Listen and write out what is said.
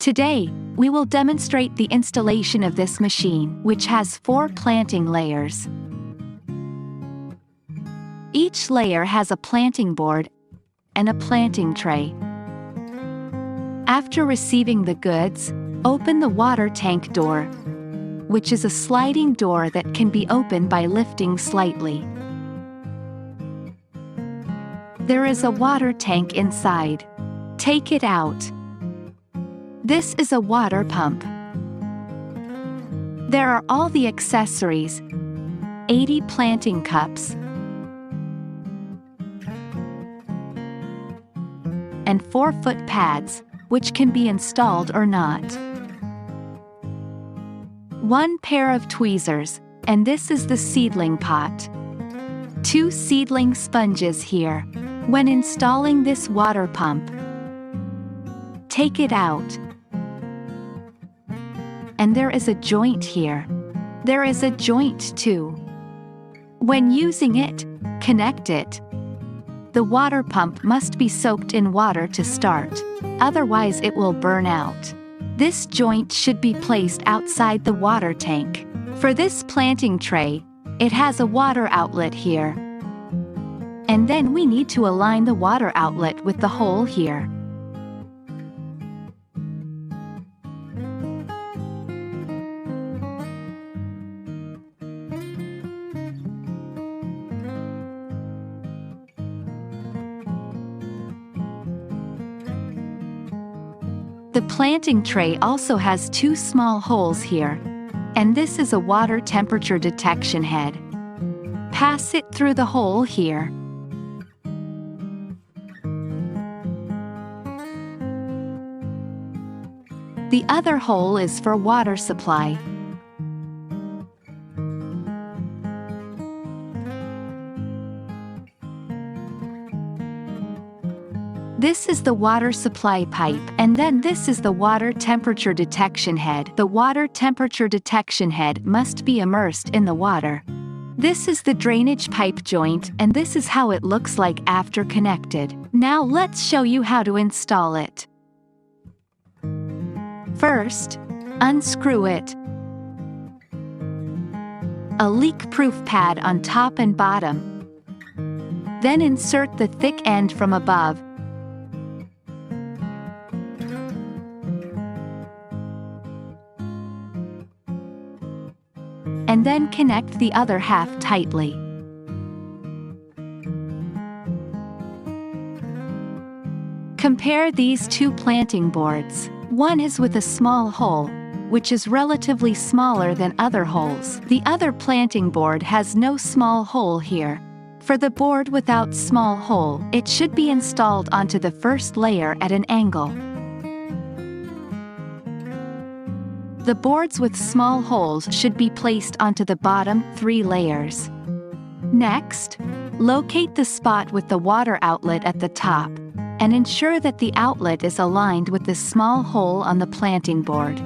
Today, we will demonstrate the installation of this machine, which has 4 planting layers. Each layer has a planting board and a planting tray. After receiving the goods, open the water tank door, which is a sliding door that can be opened by lifting slightly. There is a water tank inside. Take it out. This is a water pump. There are all the accessories, 80 planting cups, and 4-foot pads, which can be installed or not. 1 pair of tweezers, and this is the seedling pot. 2 seedling sponges here. When installing this water pump, take it out. And there is a joint here. There is a joint too. When using it, connect it. The water pump must be soaked in water to start, otherwise it will burn out. This joint should be placed outside the water tank. For this planting tray, it has a water outlet here. And then we need to align the water outlet with the hole here. The planting tray also has 2 small holes here, and this is a water temperature detection head. Pass it through the hole here. The other hole is for water supply. This is the water supply pipe, and then this is the water temperature detection head. The water temperature detection head must be immersed in the water. This is the drainage pipe joint, and this is how it looks like after connected. Now let's show you how to install it. First, unscrew it. A leak-proof pad on top and bottom. Then insert the thick end from above. And then connect the other half tightly. Compare these 2 planting boards. One is with a small hole, which is relatively smaller than other holes. The other planting board has no small hole here. For the board without small hole, it should be installed onto the first layer at an angle. The boards with small holes should be placed onto the bottom 3 layers. Next, locate the spot with the water outlet at the top, and ensure that the outlet is aligned with the small hole on the planting board.